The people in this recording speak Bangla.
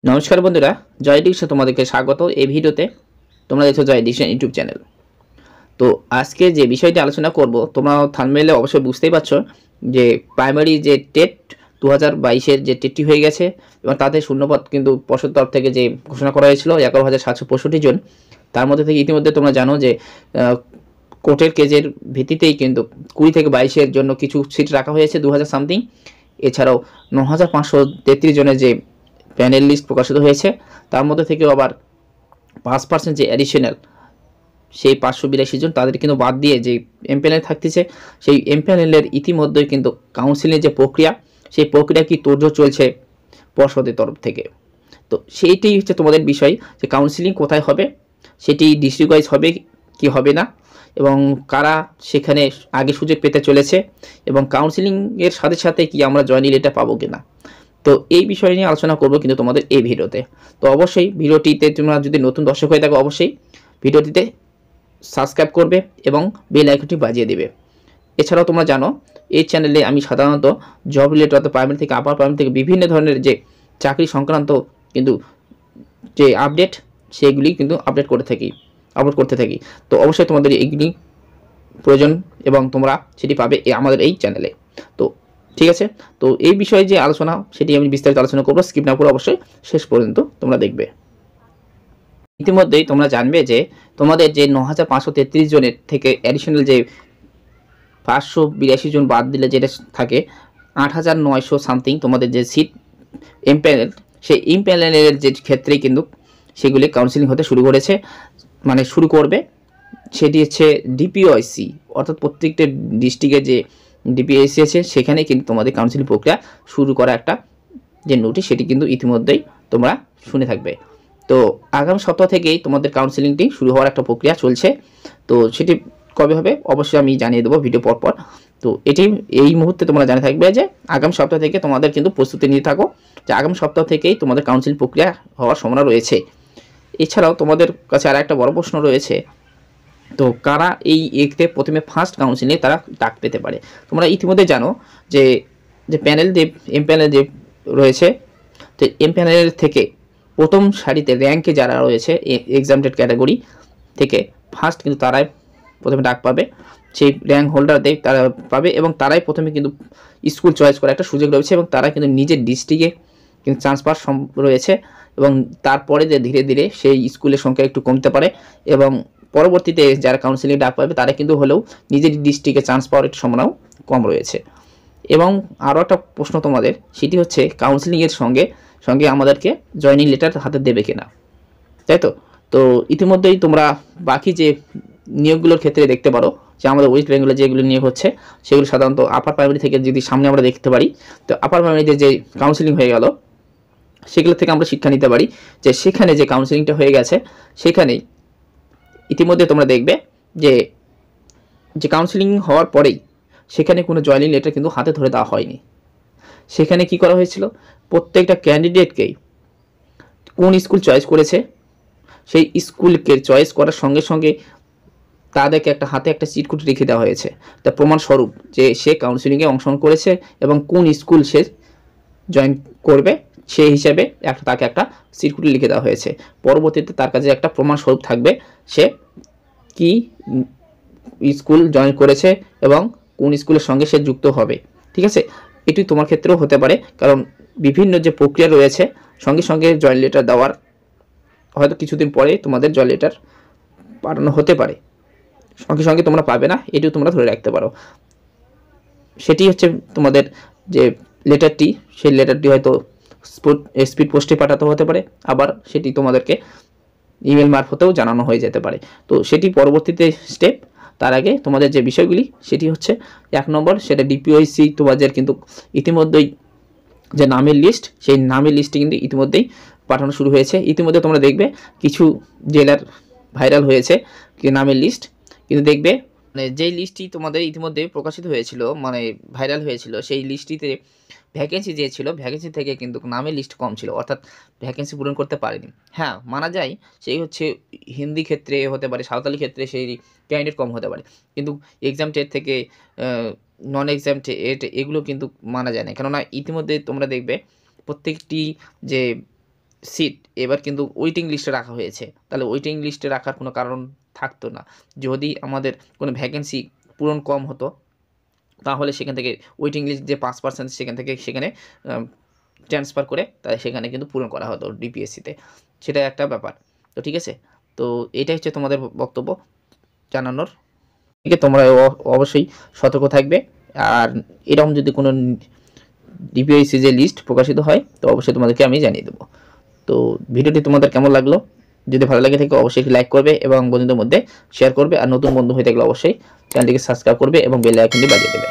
নমস্কার বন্ধুরা, জয় ডিকশন তোমাদেরকে স্বাগত। এই ভিডিওতে তোমরা দেখছো জয় ডিকশন ইউটিউব চ্যানেল। তো আজকে যে বিষয়টি আলোচনা করব, তোমরা থাম্বনেইলে অবশ্যই বুঝতেই পারছো যে প্রাইমারি যে টেট 2022-এর যে টেটটি হয়ে গেছে এবং তাতে শূন্যপদ কিন্তু পর্ষদ তরফ থেকে যে ঘোষণা করা হয়েছিল 11,765 জন। তার মধ্যে থেকে ইতিমধ্যে তোমরা জানো যে কোর্টের কেজের ভিত্তিতেই কিন্তু 20 থেকে 22-এর জন্য কিছু সিট রাখা হয়েছে 2000 সামথিং। এছাড়াও 9,533 জনের যে প্যানেল লিস্ট প্রকাশিত হয়েছে, তার মধ্যে থেকেও আবার 5% যে অ্যাডিশনাল সেই 582 জন তাদের কিন্তু বাদ দিয়ে যে এমপ্যানেল থাকতেছে, সেই এমপ্যানেলের ইতিমধ্যেই কিন্তু কাউন্সিলিং যে প্রক্রিয়া, সেই প্রক্রিয়া কি তোড়জোড় চলছে পর্ষদের তরফ থেকে। তো সেইটাই হচ্ছে তোমাদের বিষয় যে কাউন্সিলিং কোথায় হবে, সেটি ডিস্ট্রিক্ট ওয়াইজ হবে কি হবে না, এবং কারা সেখানে আগে সুযোগ পেতে চলেছে, এবং কাউন্সিলিংয়ের সাথে সাথে কি আমরা জয়েনিং লেটার পাবো কিনা। তো এই বিষয় নিয়ে আলোচনা করব কিন্তু তোমাদের এই ভিডিওতে। তো অবশ্যই ভিডিওটিতে তোমরা যদি নতুন দর্শক হয়ে থাকো অবশ্যই ভিডিওটিতে সাবস্ক্রাইব করবে এবং বেল আইকনটি বাজিয়ে দেবে। এছাড়াও তোমরা জানো এই চ্যানেলে আমি সাধারণত জব রিলেটেড অর্থাৎ প্রাইমারি থেকে আপার প্রাইমারি থেকে বিভিন্ন ধরনের যে চাকরি সংক্রান্ত কিন্তু যে আপডেট, সেগুলি কিন্তু আপডেট করতে থাকি। তো অবশ্যই তোমাদের এইগুলি প্রয়োজন এবং তোমরা সেটি পাবে আমাদের এই চ্যানেলে। তো ঠিক আছে, তো এই বিষয়ে যে আলোচনা সেটি আমি বিস্তারিত আলোচনা করবো, স্কিপ না করে অবশ্যই শেষ পর্যন্ত তোমরা দেখবে। ইতিমধ্যেই তোমরা জানবে যে তোমাদের যে 9,533 জনের থেকে অ্যাডিশনাল যে 582 জন বাদ দিলে যেটা থাকে 8,900 সামথিং তোমাদের যে সিট এমপ্যানেল, সেই এমপ্যানেলের যে ক্ষেত্রেই কিন্তু সেগুলি কাউন্সিলিং হতে শুরু করবে। সেটি হচ্ছে ডিপিওআইসি, অর্থাৎ প্রত্যেকটা ডিস্ট্রিক্টের যে ডিপিওআইসি আছে সেখানে কিন্তু তোমাদের কাউন্সিলিং প্রক্রিয়া শুরু করা একটা যে নোটিশ, সেটি কিন্তু ইতিমধ্যেই তোমরা শুনে থাকবে। তো আগামী সপ্তাহ থেকেই তোমাদের কাউন্সিলিংটি শুরু হওয়ার একটা প্রক্রিয়া চলছে। তো সেটি কবে হবে অবশ্যই আমি জানিয়ে দেবো ভিডিও পরপর। তো এটি এই মুহূর্তে তোমরা জানে থাকবে যে আগামী সপ্তাহ থেকে তোমাদের কিন্তু প্রস্তুতি নিয়ে থাকো যে আগামী সপ্তাহ থেকেই তোমাদের কাউন্সিলিং প্রক্রিয়া হওয়ার সম্ভাবনা রয়েছে। এছাড়াও তোমাদের কাছে আর একটা বড় প্রশ্ন রয়েছে, তো কারা এই এতে প্রথমে ফার্স্ট কাউন্সিলিংয়ে তারা ডাক পেতে পারে। তোমরা ইতিমধ্যে জানো যে যে প্যানেল যে এমপ্যানেল যে রয়েছে, তো এমপ্যানেল থেকে প্রথম সারিতে র্যাঙ্কে যারা রয়েছে এক্সামটেড ক্যাটাগরি থেকে ফার্স্ট কিন্তু তারাই প্রথমে ডাক পাবে, সেই র্যাঙ্ক হোল্ডারদের তারা পাবে, এবং তারাই প্রথমে কিন্তু স্কুল চয়েস করার একটা সুযোগ রয়েছে, এবং তারা কিন্তু নিজের ডিস্ট্রিক্টে কিন্তু চান্স পাওয়ার রয়েছে, এবং তারপরে যে ধীরে ধীরে সেই স্কুলের সংখ্যা একটু কমতে পারে, এবং পরবর্তীতে যারা কাউন্সিলিং ডাক পাবে তারা কিন্তু হলেও নিজের ডিস্ট্রিক্টে চান্স পাওয়ার একটু সম্ভাবনাও কম রয়েছে। এবং আরও একটা প্রশ্ন তোমাদের, সেটি হচ্ছে কাউন্সিলিংয়ের সঙ্গে সঙ্গে আমাদেরকে জয়েনিং লেটার হাতে দেবে কিনা, তাই তো। তো ইতিমধ্যেই তোমরা বাকি যে নিয়োগগুলোর ক্ষেত্রে দেখতে পারো যে আমাদের ওয়েস্ট বেঙ্গলে যেগুলো নিয়োগ হচ্ছে সেগুলো সাধারণত আপার প্রাইমারি থেকে যদি সামনে আমরা দেখতে পারি, তো আপার প্রাইমারিতে যে কাউন্সিলিং হয়ে গেল সেগুলো থেকে আমরা শিক্ষা নিতে পারি যে সেখানে যে কাউন্সিলিংটা হয়ে গেছে সেখানেই ইতিমধ্যে তোমরা দেখবে যে যে কাউন্সিলিং হওয়ার পরেই সেখানে কোনো জয়েনিং লেটার কিন্তু হাতে ধরে দেওয়া হয়নি। সেখানে কি করা হয়েছিল, প্রত্যেকটা ক্যান্ডিডেটকেই কোন স্কুল চয়েস করেছে সেই স্কুলকে চয়েস করার সঙ্গে সঙ্গে তাদেরকে একটা হাতে একটা চিরকুট রেখে দেওয়া হয়েছে, তার প্রমাণস্বরূপ যে সে কাউন্সিলিংয়ে অংশগ্রহণ করেছে এবং কোন স্কুল সে জয়েন করবে সেই হিসাবে তাকে একটা চিরকুট লিখে দেওয়া হয়েছে। পরবর্তীতে তার কাছে একটা প্রমাণস্বরূপ থাকবে সে কি স্কুল জয়েন করেছে এবং কোন স্কুলের সঙ্গে সে যুক্ত হবে। ঠিক আছে, এটি তোমার ক্ষেত্রেও হতে পারে, কারণ বিভিন্ন যে প্রক্রিয়া রয়েছে সঙ্গে সঙ্গে জয়েন লেটার দেওয়ার হয়তো কিছুদিন পরে তোমাদের জয়েন লেটার পাঠানো হতে পারে, সঙ্গে সঙ্গে তোমরা পাবে না, এটিও তোমরা ধরে রাখতে পারো। সেটি হচ্ছে তোমাদের যে লেটারটি, সেই লেটারটি হয়তো স্পিড পোস্টে পাঠাতে হতে পারে, আবার সেটি তোমাদেরকে ইমেল মারফতেও জানানো হয়ে যেতে পারে। তো সেটি পরবর্তীতে স্টেপ। তার আগে তোমাদের যে বিষয়গুলি সেটি হচ্ছে 1 নম্বর, সেটা ডিপিওআইসি তোমাদের কিন্তু ইতিমধ্যেই যে নামের লিস্ট, সেই নামের লিস্টটি কিন্তু ইতিমধ্যেই পাঠানো শুরু হয়েছে। ইতিমধ্যে তোমরা দেখবে কিছু জেলার ভাইরাল হয়েছে কি নামের লিস্ট, কিন্তু দেখবে মানে যেই লিস্টটি তোমাদের ইতিমধ্যে প্রকাশিত হয়েছিল মানে ভাইরাল হয়েছিল, সেই লিস্টটিতে ভ্যাকেন্সি যে ছিল ভ্যাকেন্সি থেকে কিন্তু নামের লিস্ট কম ছিল, অর্থাৎ ভ্যাকেন্সি পূরণ করতে পারেনি। হ্যাঁ, মানা যায় সেই হচ্ছে হিন্দি ক্ষেত্রে হতে পারে, সাঁওতালি ক্ষেত্রে সেই ক্যান্ডিডেট কম হতে পারে, কিন্তু এক্সাম টেট থেকে নন এক্সাম টেট এগুলো কিন্তু মানা যায় না। কেননা ইতিমধ্যে তোমরা দেখবে প্রত্যেকটি যে সিট এবার কিন্তু ওয়েটিং লিস্টে রাখা হয়েছে। তাহলে ওয়েটিং লিস্টে রাখার কোনো কারণ থাকতো না। যদি আমাদের কোনো ভ্যাকেন্সি পূরণ কম হতো তাহলে সেখান থেকে ওয়েটিং লিস্ট যে 5% সেখান থেকে সেখানে ট্রান্সফার করে তাই সেখানে কিন্তু পূরণ করা হতো ডিপিএসসিতে। সেটা একটা ব্যাপার। তো ঠিক আছে, তো এটাই হচ্ছে তোমাদের বক্তব্য জানানোর। ঠিক আছে, তোমরা অবশ্যই সতর্ক থাকবে। আর এরকম যদি কোনো ডিপিএসসি যে লিস্ট প্রকাশিত হয় তো অবশ্যই তোমাদেরকে আমি জানিয়ে দেবো। তো ভিডিওটি তোমাদের কেমন লাগলো? যদি ভালো লাগে থাকে অবশ্যই লাইক করবে এবং বন্ধুদের মধ্যে শেয়ার করবে। আর নতুন বন্ধু হয়ে থাকলে অবশ্যই চ্যানেলটিকে সাবস্ক্রাইব করবে এবং বেল আইকনটি বাজিয়ে দেবে।